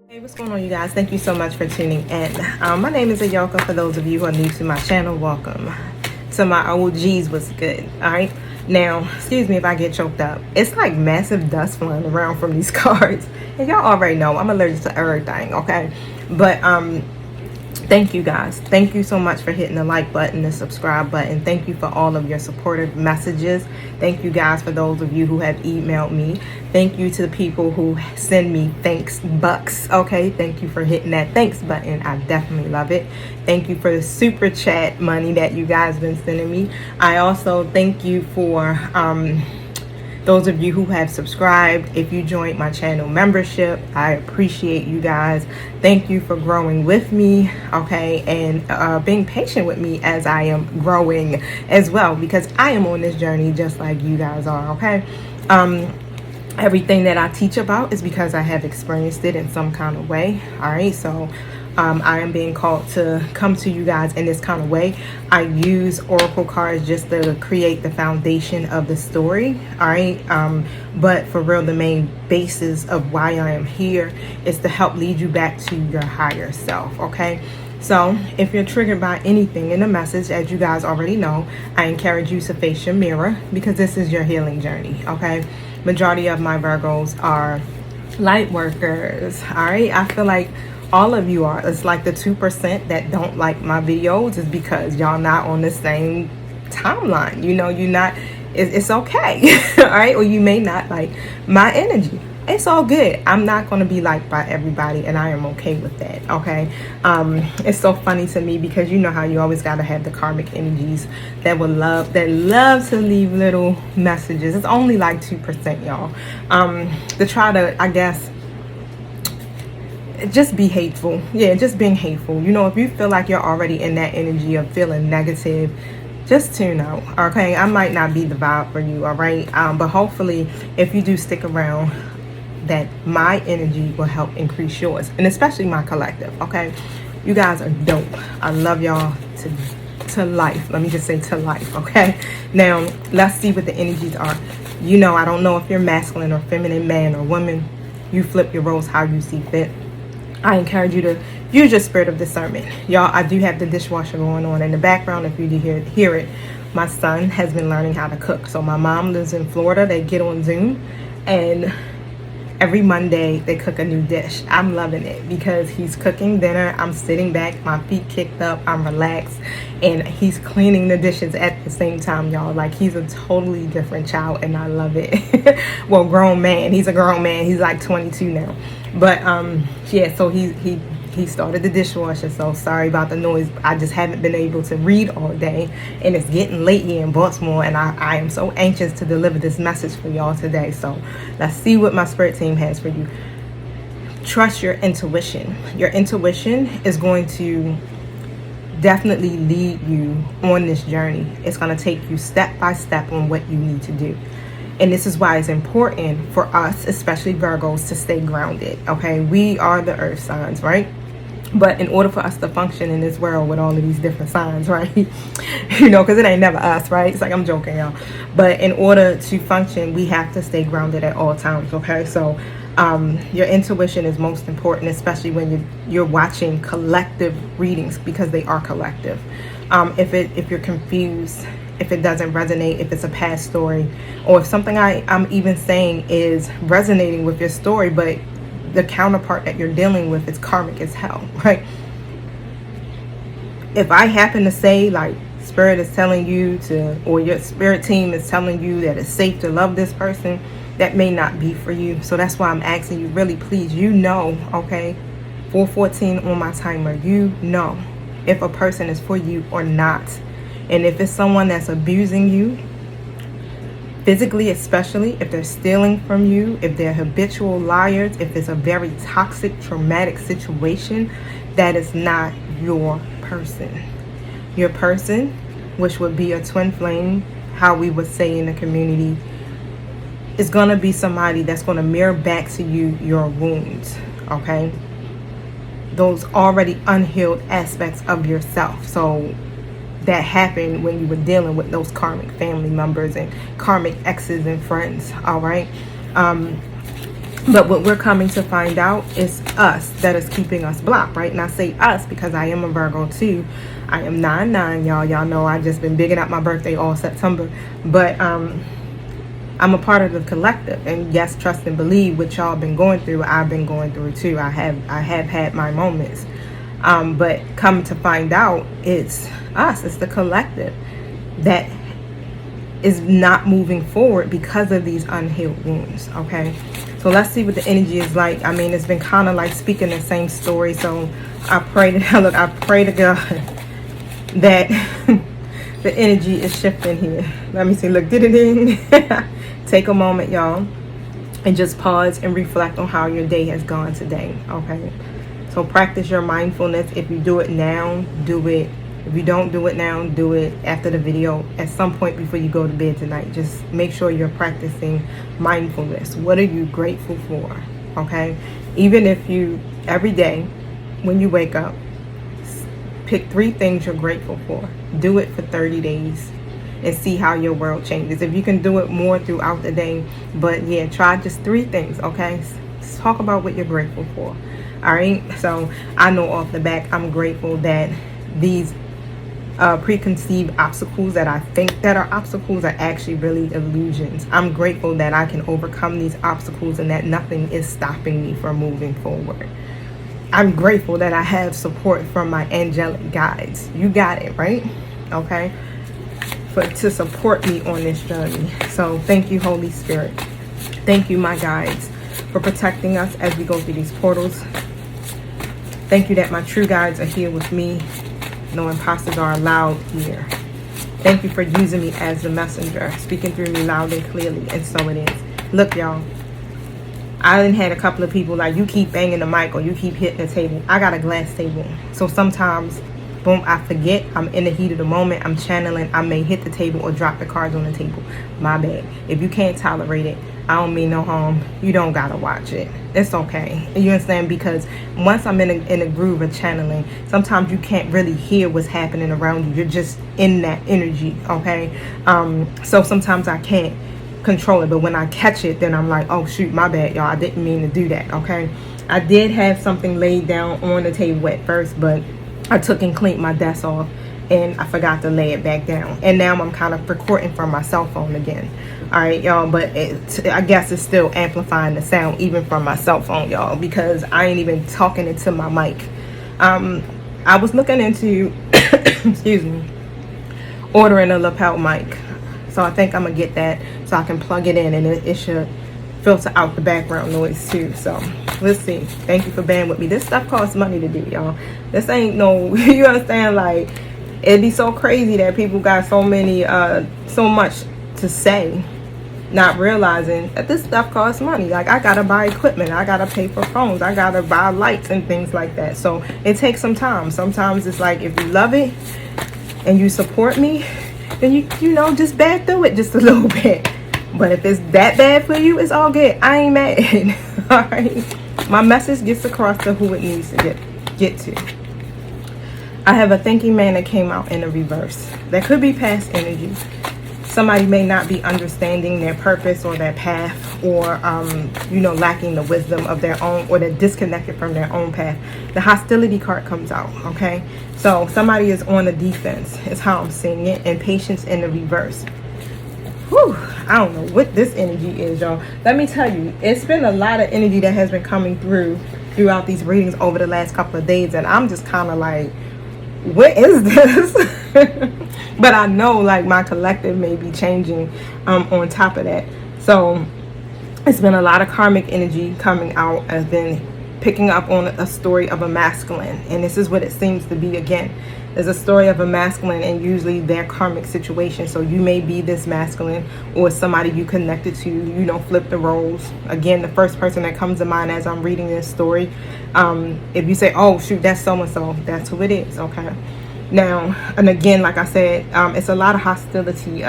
Hey, what's going on, you guys? Thank you so much for tuning in. My name is Ayoka. For those of you who are new to my channel, welcome. To my OGs, what's good? All right. Now, excuse me if I get choked up. It's like massive dust flying around from these cards. And y'all already know I'm allergic to everything, okay? But thank you guys. Thank you so much for hitting the like button, the subscribe button. Thank you for all of your supportive messages. Thank you guys for those of you who have emailed me. Thank you to the people who send me thanks bucks. Okay, thank you for hitting that thanks button. I definitely love it. Thank you for the super chat money that you guys been sending me. I also thank you for those of you who have subscribed. If you joined my channel membership, I appreciate you guys. Thank you for growing with me, okay, and being patient with me as I am growing as well, because I am on this journey just like you guys are, okay? Everything that I teach about is because I have experienced it in some kind of way, all right? So I am being called to come to you guys in this kind of way. I use oracle cards just to create the foundation of the story, all right? But for real, the main basis of why I am here is to help lead you back to your higher self, okay? So if you're triggered by anything in the message, as you guys already know, I encourage you to face your mirror, because this is your healing journey, okay? Majority of my Virgos are light workers, all right? I feel like all of you are. It's like the 2% that don't like my videos is because y'all not on the same timeline. You know, you're not, it's okay, all right? Or you may not like my energy. It's all good. I'm not going to be liked by everybody, and I am okay with that, okay? It's so funny to me because you know how you always got to have the karmic energies that love to leave little messages. It's only like 2%, y'all. To try to, I guess, just be hateful. Yeah, just being hateful. You know, if you feel like you're already in that energy of feeling negative, just tune out, okay? I might not be the vibe for you, all right? But hopefully, if you do stick around, that my energy will help increase yours, and especially my collective, okay? You guys are dope. I love y'all to life. Let me just say to life, okay? Now, let's see what the energies are. You know, I don't know if you're masculine or feminine, man or woman. You flip your roles how you see fit. I encourage you to use your spirit of discernment. Y'all, I do have the dishwasher going on in the background. If you do hear it, my son has been learning how to cook. So my mom lives in Florida. They get on Zoom, and every Monday they cook a new dish. I'm loving it because he's cooking dinner. I'm sitting back, my feet kicked up, I'm relaxed, and he's cleaning the dishes at the same time, y'all. Like, he's a totally different child, and I love it. Well, grown man. He's a grown man. He's like 22 now. But yeah, so he started the dishwasher, so sorry about the noise. I just haven't been able to read all day, and it's getting late here in Baltimore, and I am so anxious to deliver this message for y'all today. So let's see what my spirit team has for you. Trust your intuition. Your intuition is going to definitely lead you on this journey. It's going to take you step by step on what you need to do. And this is why it's important for us, especially Virgos, to stay grounded, okay? We are the earth signs, right? But in order for us to function in this world with all of these different signs, right? You know, because it ain't never us, right? It's like, I'm joking, y'all. But in order to function, we have to stay grounded at all times, okay? So your intuition is most important, especially when you're watching collective readings, because they are collective. If you're confused, if it doesn't resonate, if it's a past story, or if something I'm even saying is resonating with your story, but the counterpart that you're dealing with is karmic as hell, right? If I happen to say, like, spirit is telling you to, or your spirit team is telling you that it's safe to love this person, that may not be for you. So that's why I'm asking you, really, please, you know, okay, 414 on my timer, you know if a person is for you or not. And if it's someone that's abusing you, physically especially, if they're stealing from you, if they're habitual liars, if it's a very toxic, traumatic situation, that is not your person. Your person, which would be a twin flame, how we would say in the community, is going to be somebody that's going to mirror back to you your wounds, okay? Those already unhealed aspects of yourself. So that happened when you were dealing with those karmic family members and karmic exes and friends, all right? But what we're coming to find out is us that is keeping us blocked, right? And I say us because I am a Virgo too. I am 9/9, y'all. Y'all know I just been bigging up my birthday all September. But I'm a part of the collective. And yes, trust and believe what y'all been going through, I've been going through too. I have had my moments. But come to find out, it's us. It's the collective that is not moving forward because of these unhealed wounds, okay? So let's see what the energy is like. I mean, it's been kind of like speaking the same story. So I pray to look, I pray to God that the energy is shifting here. Let me see. Look, ding. Take a moment, y'all, and just pause and reflect on how your day has gone today. Okay. So practice your mindfulness. If you do it now, do it. If you don't do it now, do it after the video at some point before you go to bed tonight. Just make sure you're practicing mindfulness. What are you grateful for? Okay. Even if you, every day when you wake up, pick 3 things you're grateful for. Do it for 30 days and see how your world changes. If you can do it more throughout the day, but yeah, try just 3 things, okay? Talk about what you're grateful for. All right. So I know off the back, I'm grateful that these preconceived obstacles that I think that are obstacles are actually really illusions. I'm grateful that I can overcome these obstacles and that nothing is stopping me from moving forward. I'm grateful that I have support from my angelic guides. You got it, right? Okay. To support me on this journey. So thank you, Holy Spirit. Thank you, my guides, for protecting us as we go through these portals. Thank you that my true guides are here with me. No imposters are allowed here. Thank you for using me as the messenger, speaking through me loud and clearly, and so it is. Look, y'all, I done had a couple of people like, you keep banging the mic or you keep hitting the table. I got a glass table. So sometimes, boom, I forget. I'm in the heat of the moment. I'm channeling. I may hit the table or drop the cards on the table. My bad. If you can't tolerate it, I don't mean no harm. You don't gotta watch it. It's okay. You understand? Because once I'm in a groove of channeling, sometimes you can't really hear what's happening around you. You're just in that energy, okay? So sometimes I can't control it, but when I catch it, then I'm like, oh shoot, my bad, y'all. I didn't mean to do that, okay? I did have something laid down on the table at first, but I took and cleaned my desk off and I forgot to lay it back down. And now I'm kind of recording from my cell phone again. All right, y'all, but I guess it's still amplifying the sound even from my cell phone, y'all, because I ain't even talking into my mic. I was looking into, excuse me, ordering a lapel mic. So I think I'm going to get that so I can plug it in and it should filter out the background noise too. So let's see. Thank you for bearing with me. This stuff costs money to do, y'all. This ain't no, you understand, like, it'd be so crazy that people got so much to say, not realizing that this stuff costs money. Like, I gotta buy equipment, I gotta pay for phones, I gotta buy lights and things like that. So it takes some time. Sometimes it's like, if you love it and you support me, then you know, just back through it just a little bit. But if it's that bad for you, it's all good. I ain't mad. All right. My message gets across to who it needs to get to. I have a thinking man that came out in the reverse. That could be past energy. Somebody may not be understanding their purpose or their path, or you know, lacking the wisdom of their own, or they're disconnected from their own path. The hostility card comes out, okay? So somebody is on the defense is how I'm seeing it, and patience in the reverse. Whew, I don't know what this energy is, y'all. Let me tell you, it's been a lot of energy that has been coming throughout these readings over the last couple of days, and I'm just kind of like, what is this? But I know, like, my collective may be changing on top of that. So it's been a lot of karmic energy coming out. I've been picking up on a story of a masculine, and this is what it seems to be again. There's a story of a masculine and usually their karmic situation. So you may be this masculine or somebody you connected to, you know, flip the roles. Again, the first person that comes to mind as I'm reading this story, if you say, oh shoot, that's so-and-so, that's who it is, okay? Now, and again, like I said, it's a lot of hostility.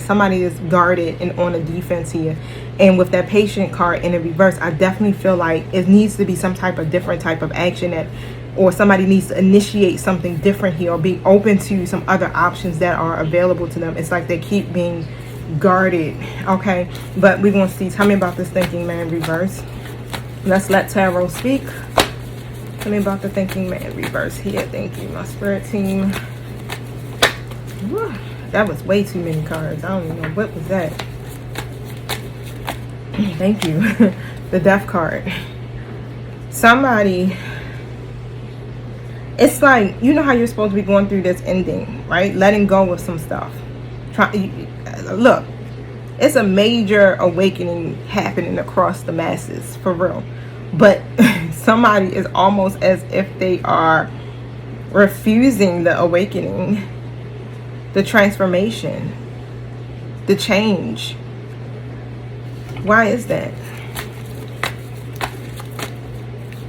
Somebody is guarded and on the defense here. And with that patient card in the reverse, I definitely feel like it needs to be some type of different type of action or somebody needs to initiate something different here, or be open to some other options that are available to them. It's like they keep being guarded, okay? But we're going to see. Tell me about this thinking man reverse. Let's let tarot speak. Tell me about the thinking man reverse here. Thank you, my spirit team. Whew, that was way too many cards. I don't even know what was that. Thank you. The death card. Somebody, it's like, you know how you're supposed to be going through this ending, right? Letting go of some stuff. Look, it's a major awakening happening across the masses, for real. But somebody is almost as if they are refusing the awakening, the transformation, the change. Why is that?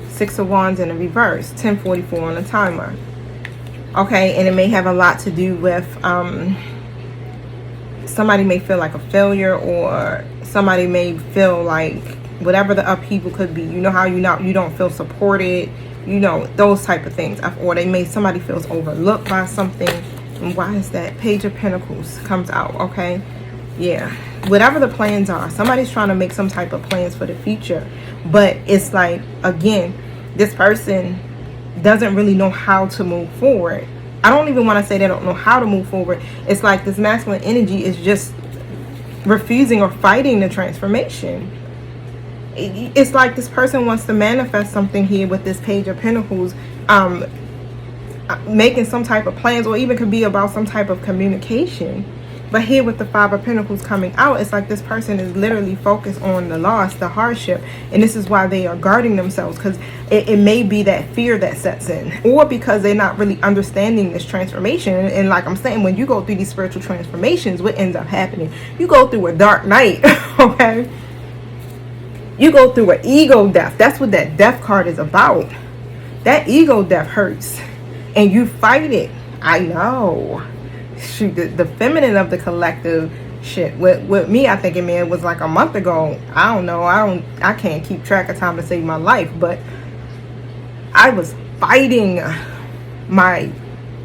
Six of Wands in the reverse, 1044 on the timer. Okay, and it may have a lot to do with somebody may feel like a failure, or somebody may feel like whatever the upheaval could be. You know how you don't feel supported, you know, those type of things. Or somebody feels overlooked by something. And why is that? Page of Pentacles comes out. Okay, yeah, whatever the plans are, somebody's trying to make some type of plans for the future, but it's like, again, this person doesn't really know how to move forward. I don't even want to say they don't know how to move forward. It's like this masculine energy is just refusing or fighting the transformation. It's like this person wants to manifest something here with this Page of Pentacles, making some type of plans, or even could be about some type of communication. But here with the Five of Pentacles coming out, it's like this person is literally focused on the loss, the hardship, and this is why they are guarding themselves, because it may be that fear that sets in, or because they're not really understanding this transformation. And like I'm saying, when you go through these spiritual transformations, what ends up happening? You go through a dark night, okay? You go through an ego death. That's what that death card is about. That ego death hurts, and you fight it. I know. Shoot, the feminine of the collective shit with me, I think it was like a month ago. I don't know. I can't keep track of time to save my life, but I was fighting my,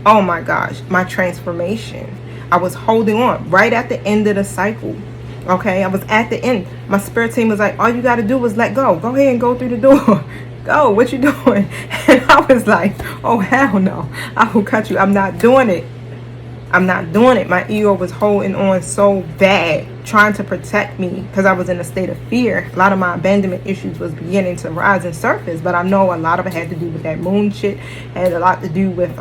oh my gosh, my transformation. I was holding on right at the end of the cycle. Okay, I was at the end. My spirit team was like, all you got to do is let go. Go ahead and go through the door. Go, what you doing? And I was like, oh hell no, I will cut you. I'm not doing it. I'm not doing it. My ego was holding on so bad, trying to protect me, because I was in a state of fear. A lot of my abandonment issues was beginning to rise and surface, but I know a lot of it had to do with that moon shit, had a lot to do with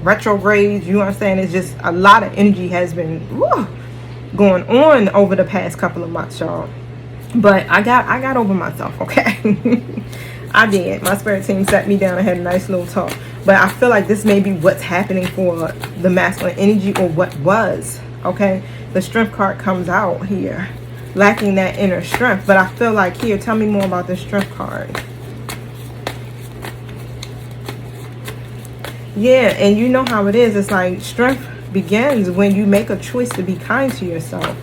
retrogrades. You know what I'm saying? It's just a lot of energy has been going on over the past couple of months, y'all. But I got over myself, okay? I did. My spirit team sat me down and had a nice little talk. But I feel like this may be what's happening for the masculine energy, or what was, okay? The strength card comes out here, lacking that inner strength. But I feel like here, tell me more about the strength card. Yeah, and you know how it is. It's like strength begins when you make a choice to be kind to yourself.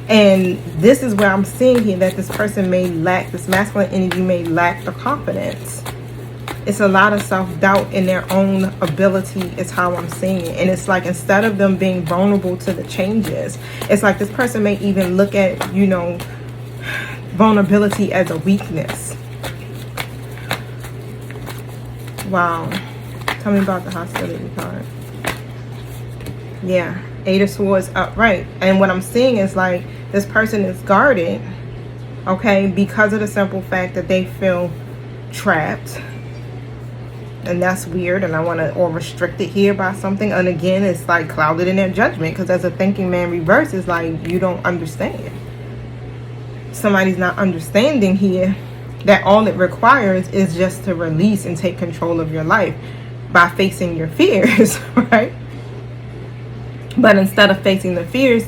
And this is where I'm seeing here that this person may lack, this masculine energy may lack the confidence. It's a lot of self-doubt in their own ability is how I'm seeing it. And it's like, instead of them being vulnerable to the changes, it's like this person may even look at, you know, vulnerability as a weakness. Wow. Tell me about the hostility card. Yeah. Eight of Swords upright. And what I'm seeing is like this person is guarded, okay, because of the simple fact that they feel trapped. And that's weird, and I want to, or restricted here by something. And again, it's like clouded in their judgment, because as a thinking man reverse, it's like you don't understand. Somebody's not understanding here that all it requires is just to release and take control of your life by facing your fears, right? But instead of facing the fears,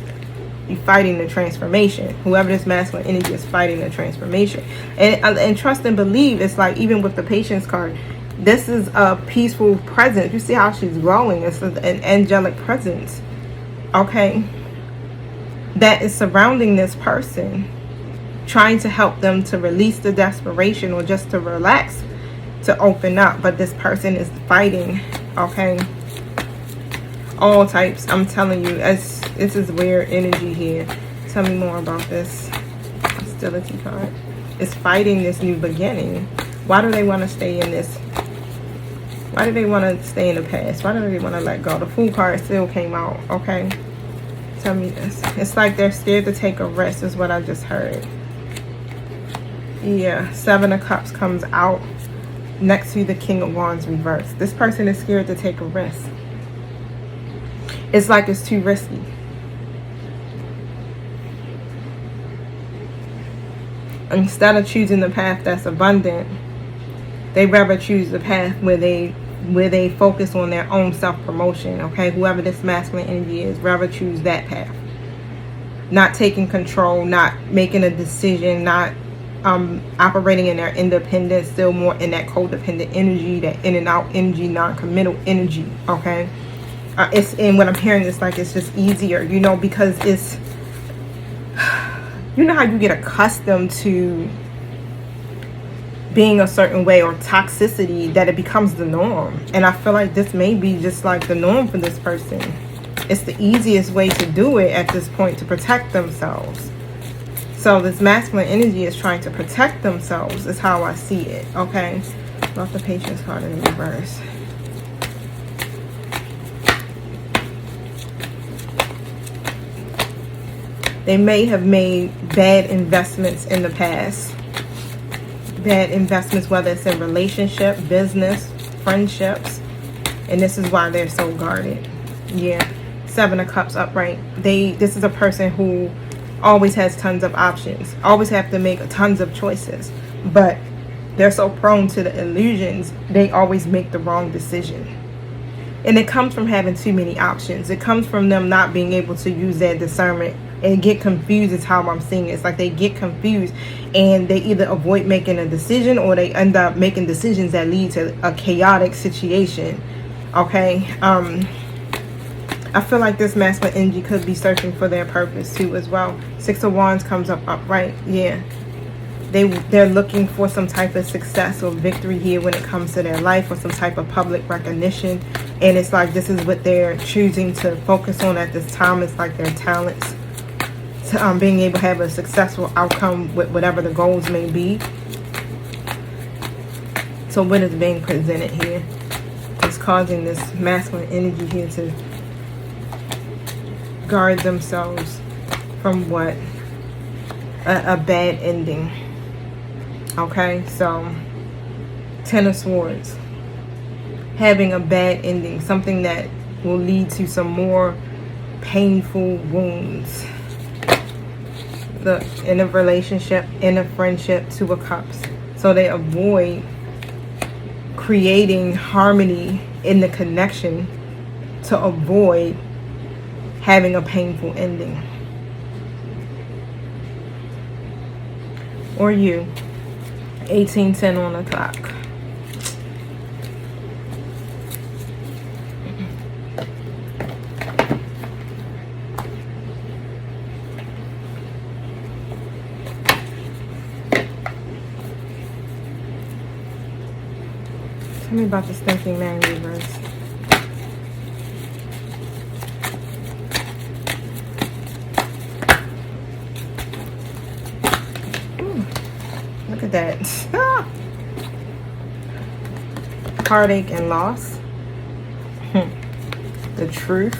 you're fighting the transformation. Whoever this masculine energy is fighting the transformation. And trust and believe, it's like, even with the Patience card, this is a peaceful presence. You see how she's growing. It's an angelic presence, okay, that is surrounding this person, trying to help them to release the desperation, or just to relax, to open up. But this person is fighting, okay, all types. I'm telling you, this is weird energy here. Tell me more about this hostility card. is fighting this new beginning. Why do they want to stay in this? Why do they want to stay in the past? Why do they want to let go? The Fool card still came out, okay? Tell me this. It's like they're scared to take a rest is what I just heard. Yeah, 7 of Cups comes out next to the King of Wands reversed. This person is scared to take a risk. It's like it's too risky. Instead of choosing the path that's abundant, they rather choose the path where they focus on their own self-promotion, okay? Whoever this masculine energy is, rather choose that path. Not taking control, not making a decision, not operating in their independence, still more in that codependent energy, that in and out energy, non-committal energy, okay? And what I'm hearing is like it's just easier, you know, because it's, you know how you get accustomed to being a certain way or toxicity, that it becomes the norm. And I feel like this may be just like the norm for this person. It's the easiest way to do it at this point, to protect themselves. So this masculine energy is trying to protect themselves, is how I see it, okay? Love the Patience card in reverse. They may have made bad investments in the past. Bad investments, whether it's in relationship, business, friendships. And this is why they're so guarded. Yeah. 7 of Cups upright. This is a person who always has tons of options. Always have to make tons of choices. But they're so prone to the illusions, they always make the wrong decision. And it comes from having too many options. It comes from them not being able to use their discernment and get confused is how I'm seeing it. It's like they get confused and they either avoid making a decision or they end up making decisions that lead to a chaotic situation. Okay. I feel like this masculine energy could be searching for their purpose too as well. 6 of Wands comes up upright. Yeah. They're looking for some type of success or victory here when it comes to their life, or some type of public recognition. And it's like this is what they're choosing to focus on at this time. It's like their talents. Being able to have a successful outcome with whatever the goals may be. So what is being presented here is causing this masculine energy here to guard themselves from what? A bad ending. Okay, so 10 of Swords. Having a bad ending. Something that will lead to some more painful wounds. In a relationship, in a friendship, 2 of Cups. So they avoid creating harmony in the connection to avoid having a painful ending. Or you. 1810 on the clock. Tell me about this thinking man reverse. Ooh, look at that. Heartache and loss. The truth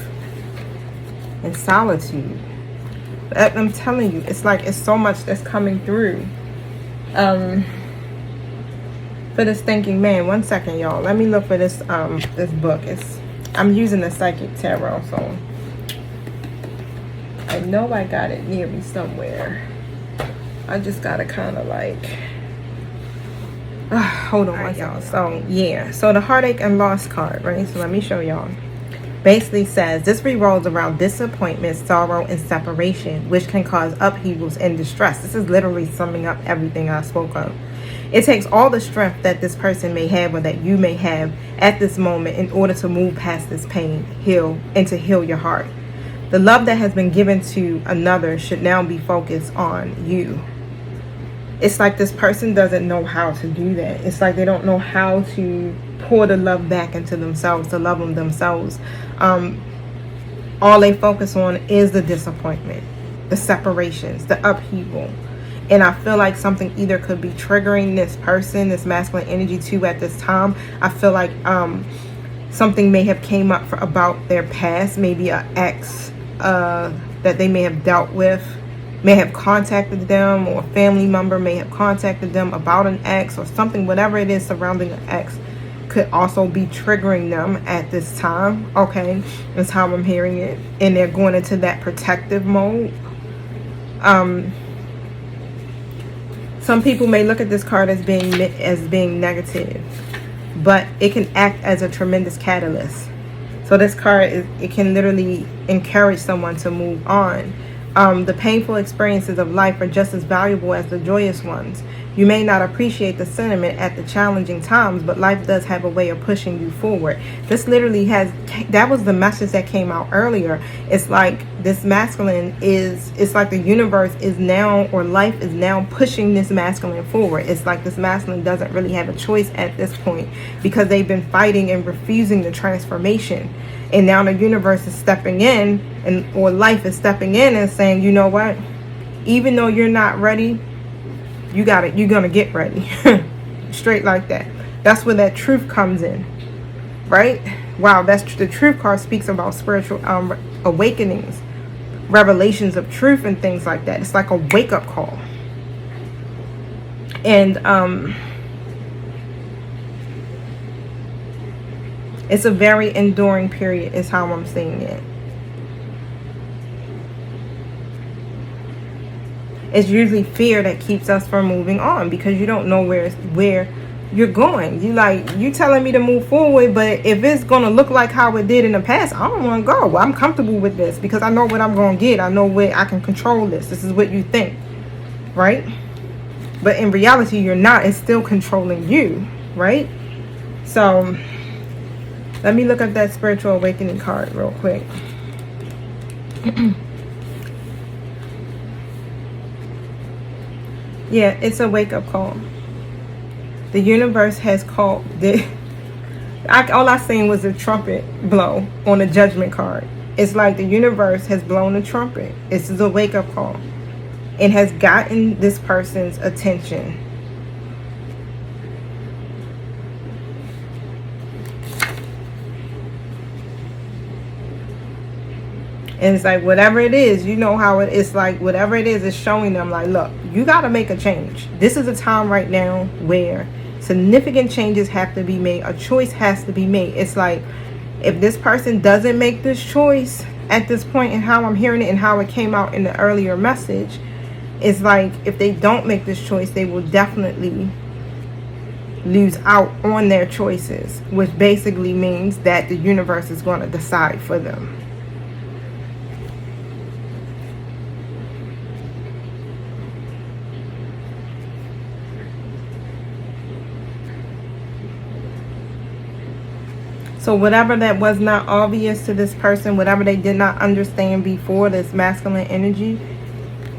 and solitude. But I'm telling you, it's like it's so much that's coming through. For this thinking man. 1 second, y'all. Let me look for this this book. I'm using the Psychic Tarot, so I know I got it near me somewhere. I just gotta kind of like hold on, y'all. So yeah, so the Heartache and Loss card, right? So let me show y'all. Basically says this revolves around disappointment, sorrow, and separation, which can cause upheavals and distress. This is literally summing up everything I spoke of. It takes all the strength that this person may have, or that you may have at this moment, in order to move past this pain, heal, and to heal your heart. The love that has been given to another should now be focused on you. It's like this person doesn't know how to do that. It's like they don't know how to pour the love back into themselves, to love them themselves. All they focus on is the disappointment, the separations, the upheaval. And I feel like something either could be triggering this person, this masculine energy too at this time. I feel like something may have came up about their past, maybe an ex that they may have dealt with, may have contacted them, or a family member may have contacted them about an ex or something, whatever it is surrounding an ex could also be triggering them at this time. Okay, that's how I'm hearing it. And they're going into that protective mode. Some people may look at this card as being negative, but it can act as a tremendous catalyst. So this card it can literally encourage someone to move on. The painful experiences of life are just as valuable as the joyous ones. You may not appreciate the sentiment at the challenging times, but life does have a way of pushing you forward. This literally that was the message that came out earlier. It's like this masculine it's like the universe is now, or life is now pushing this masculine forward. It's like this masculine doesn't really have a choice at this point, because they've been fighting and refusing the transformation. And now the universe is stepping in, or life is stepping in and saying, you know what? Even though you're not ready, you're gonna get ready. Straight like that. That's where that truth comes in, right? Wow, that's the truth card speaks about spiritual awakenings, revelations of truth and things like that. It's like a wake-up call. And it's a very enduring period is how I'm seeing it. It's usually fear that keeps us from moving on, because you don't know where you're going. You telling me to move forward, but if it's going to look like how it did in the past, I don't want to go. I'm comfortable with this because I know what I'm going to get. I know where I can control this. This is what you think, right? But in reality, you're not. It's still controlling you, right? So let me look at that spiritual awakening card real quick. Yeah, it's a wake-up call. The universe has called. All I seen was a trumpet blow on a judgment card. It's like the universe has blown a trumpet. This is a wake-up call. It has gotten this person's attention. And it's like, whatever it is, you know how it's like, whatever it is showing them, like, look, you got to make a change. This is a time right now where significant changes have to be made. A choice has to be made. It's like, if this person doesn't make this choice at this point, and how I'm hearing it and how it came out in the earlier message, it's like, if they don't make this choice, they will definitely lose out on their choices, which basically means that the universe is going to decide for them. So whatever that was not obvious to this person, whatever they did not understand before, this masculine energy,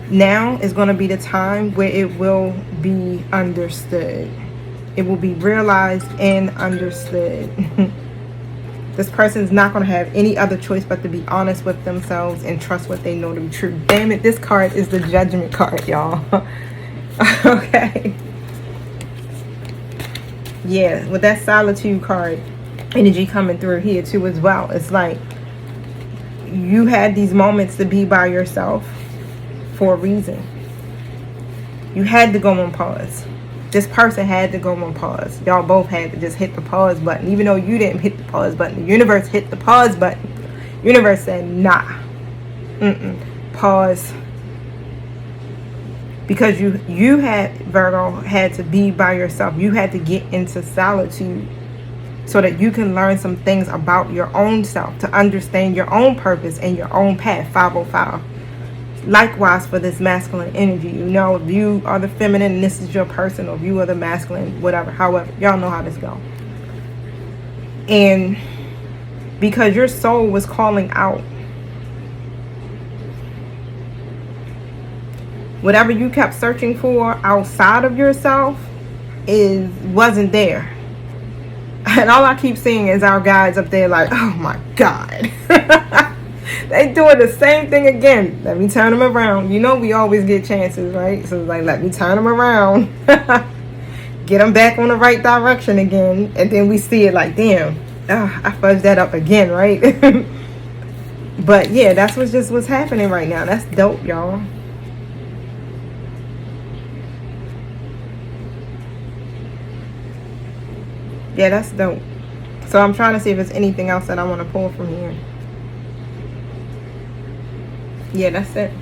now is going to be the time where it will be understood. It will be realized and understood. This person's not going to have any other choice but to be honest with themselves and trust what they know to be true. Damn it, this card is the judgment card, y'all. Okay. Yeah, with that solitude card energy coming through here too as well. It's like you had these moments to be by yourself for a reason. You had to go on pause. This person had to go on pause. Y'all both had to just hit the pause button. Even though you didn't hit the pause button, the universe hit the pause button. Universe said, nah. Pause. Because you had, Virgo, had to be by yourself. You had to get into solitude so that you can learn some things about your own self, to understand your own purpose and your own path. 505. Likewise for this masculine energy. You know, if you are the feminine and this is your person, or if you are the masculine, whatever, however, y'all know how this goes. And because your soul was calling out, whatever you kept searching for outside of yourself wasn't there. And all I keep seeing is our guides up there like, oh my God. They doing the same thing again. Let me turn them around. You know we always get chances, right? So it's like, let me turn them around. Get them back on the right direction again. And then we see it like, damn, I fudged that up again, right? But yeah, that's what's happening right now. That's dope, y'all. Yeah, that's dope. So I'm trying to see if there's anything else that I want to pull from here. Yeah, that's it.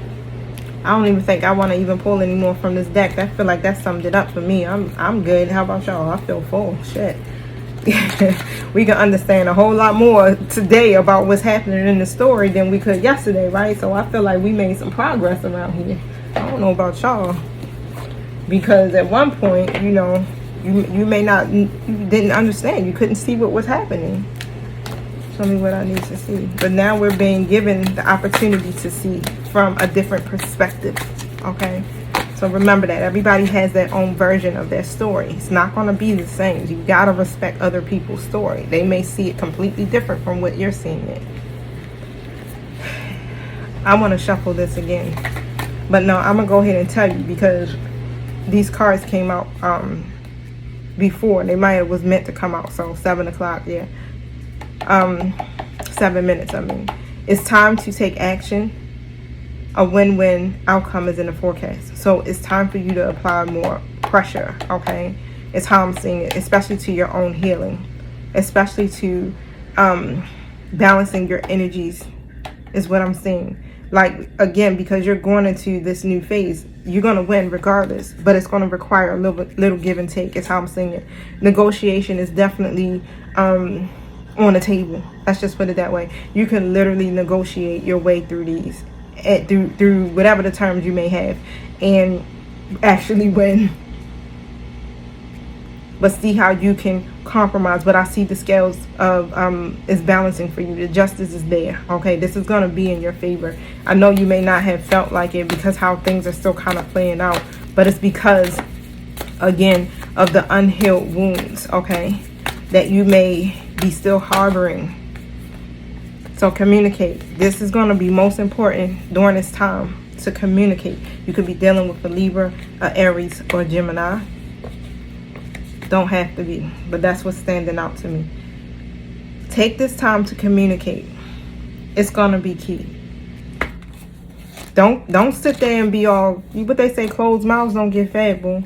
I don't even think I want to even pull any more from this deck. I feel like that summed it up for me. I'm good. How about y'all? I feel full. Shit. We can understand a whole lot more today about what's happening in the story than we could yesterday, right? So I feel like we made some progress around here. I don't know about y'all, because at one point, you know, you may not, you didn't understand, you couldn't see what was happening. Show me what I need to see. But now we're being given the opportunity to see from a different perspective. Okay, so remember that everybody has their own version of their story. It's not going to be the same. You got to respect other people's story. They may see it completely different from what you're seeing it. I want to shuffle this again, but no, I'm gonna go ahead and tell you, because these cards came out before. They might have was meant to come out. So 7 o'clock, yeah, 7 minutes, I mean. It's time to take action. A win-win outcome is in the forecast. So it's time for you to apply more pressure, okay? It's how I'm seeing it, especially to your own healing, especially to balancing your energies is what I'm seeing. Like, again, because you're going into this new phase, you're going to win regardless, but it's going to require a little give and take. Is how I'm seeing it. Negotiation is definitely on the table. Let's just put it that way. You can literally negotiate your way through these, through whatever the terms you may have, and actually win. But see how you can compromise. But I see the scales of is balancing for you. The justice is there. Okay, this is going to be in your favor. I know you may not have felt like it because how things are still kind of playing out, but it's because, again, of the unhealed wounds, okay, that you may be still harboring. So communicate. This is going to be most important during this time, to communicate. You could be dealing with a Libra, a Aries, or a Gemini. Don't have to be, but that's what's standing out to me. Take this time to communicate. It's going to be key. Don't sit there and be all, what they say, closed mouths don't get fed, boo.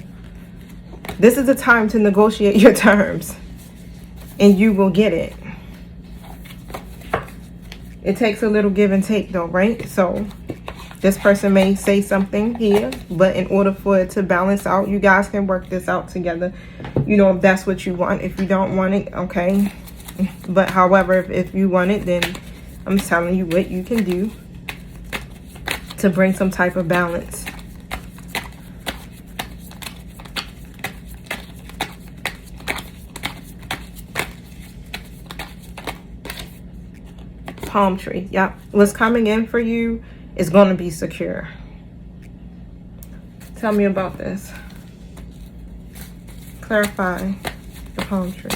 This is the time to negotiate your terms, and you will get it. It takes a little give and take though, right? So this person may say something here, but in order for it to balance out, you guys can work this out together. You know, if that's what you want. If you don't want it, okay. But however, if you want it, then I'm telling you what you can do to bring some type of balance. Palm tree. Yep. What's coming in for you is going to be secure. Tell me about this. Clarify the palm tree.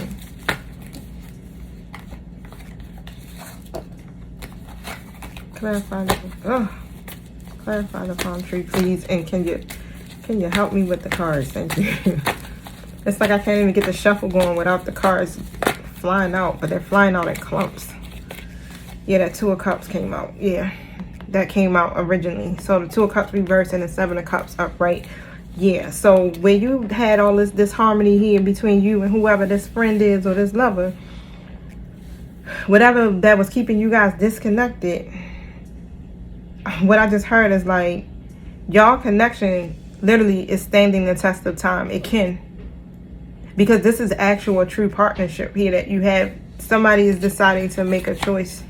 Clarify the palm tree, please. And can you help me with the cards? Thank you. It's like I can't even get the shuffle going without the cards flying out, but they're flying out in clumps. Yeah, that Two of Cups came out. Yeah, that came out originally. So the Two of Cups reversed and the Seven of Cups upright. Yeah, so where you had all this harmony here between you and whoever this friend is or this lover, whatever that was keeping you guys disconnected, what I just heard is like, y'all connection literally is standing the test of time. It can. Because this is actual true partnership here that you have. Somebody is deciding to make a choice.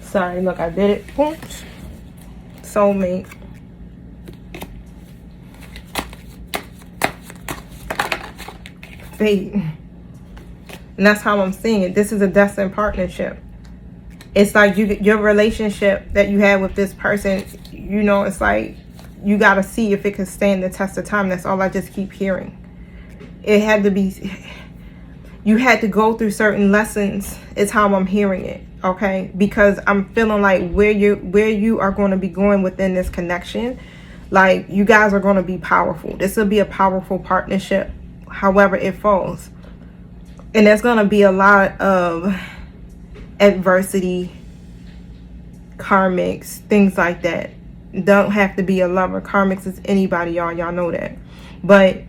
Sorry, look, I did it. Boom. Soulmate. Fate. And that's how I'm seeing it. This is a destined partnership. It's like your relationship that you have with this person, you know, it's like you got to see if it can stand the test of time. That's all I just keep hearing. It had to be, you had to go through certain lessons, is how I'm hearing it, okay? Because I'm feeling like where you are going to be going within this connection, like you guys are going to be powerful. This will be a powerful partnership, however it falls. And there's going to be a lot of adversity, karmics, things like that. Don't have to be a lover. Karmics is anybody, y'all know that. But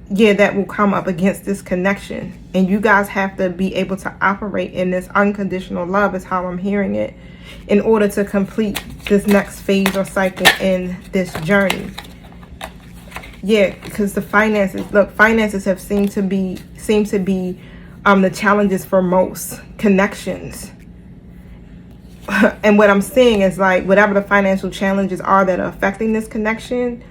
yeah, that will come up against this connection, and you guys have to be able to operate in this unconditional love, is how I'm hearing it, in order to complete this next phase or cycle in this journey. Yeah, because the finances, look, finances have seemed to be the challenges for most connections. And what I'm seeing is like whatever the financial challenges are that are affecting this connection,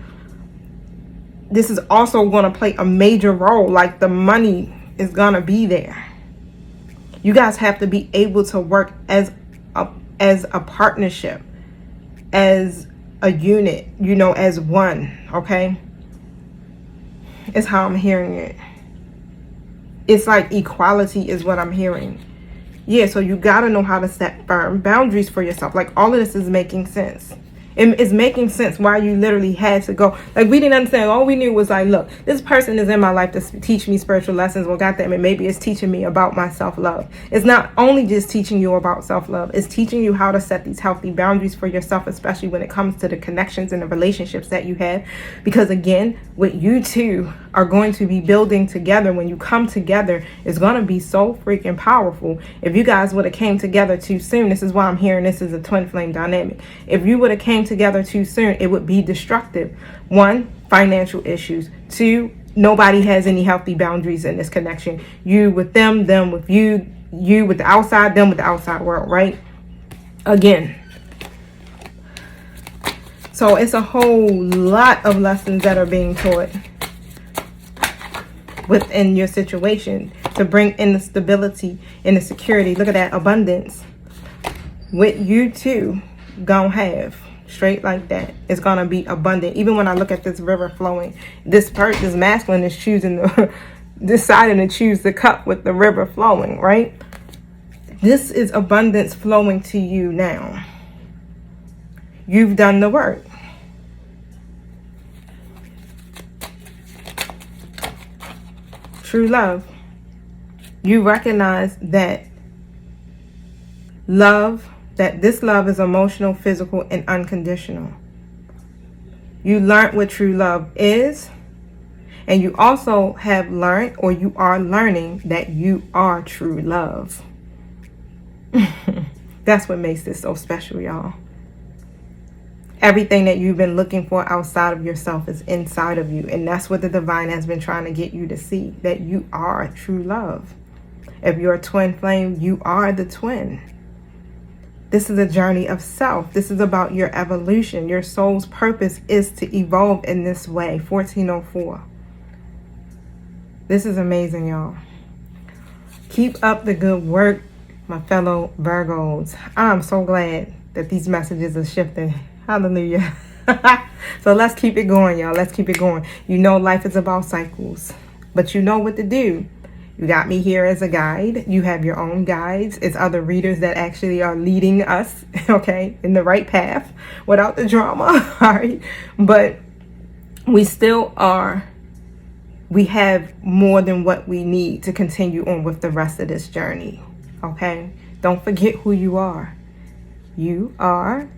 this is also going to play a major role. Like the money is going to be there. You guys have to be able to work as a partnership, as a unit, you know, as one, okay? It's how I'm hearing it. It's like equality is what I'm hearing. Yeah, so you got to know how to set firm boundaries for yourself. Like all of this is making sense. It's making sense why you literally had to go. Like we didn't understand. All we knew was like, look, this person is in my life to teach me spiritual lessons. Well, goddamn it, maybe it's teaching me about my self-love. It's not only just teaching you about self-love. It's teaching you how to set these healthy boundaries for yourself, especially when it comes to the connections and the relationships that you have. Because again, what you two are going to be building together, when you come together, is going to be so freaking powerful. If you guys would have came together too soon, this is why I'm hearing this is a twin flame dynamic. If you would have came together too soon, it would be destructive. 1, financial issues. 2, nobody has any healthy boundaries in this connection. You with them with you, you with the outside, them with the outside world, right? Again. So it's a whole lot of lessons that are being taught within your situation to bring in the stability and the security. Look at that abundance. What you two gonna have. Straight like that. It's gonna be abundant. Even when I look at this river flowing, this masculine is choosing deciding to choose the cup with the river flowing, right? This is abundance flowing to you now. You've done the work. True love. You recognize that this love is emotional, physical, and unconditional. You learned what true love is, and you also have learned, or you are learning, that you are true love. That's what makes this so special, y'all. Everything that you've been looking for outside of yourself is inside of you, and that's what the divine has been trying to get you to see, that you are true love. If you're a twin flame, you are the twin. This is a journey of self. This is about your evolution. Your soul's purpose is to evolve in this way. 1404. This is amazing, y'all. Keep up the good work, my fellow Virgos. I'm so glad that these messages are shifting. Hallelujah. So let's keep it going, y'all. Let's keep it going. You know life is about cycles, but you know what to do. You got me here as a guide. You have your own guides. It's other readers that actually are leading us, okay, in the right path without the drama, all right? But we still are, we have more than what we need to continue on with the rest of this journey, okay? Don't forget who you are. You are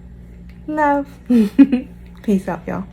love. Peace out, y'all.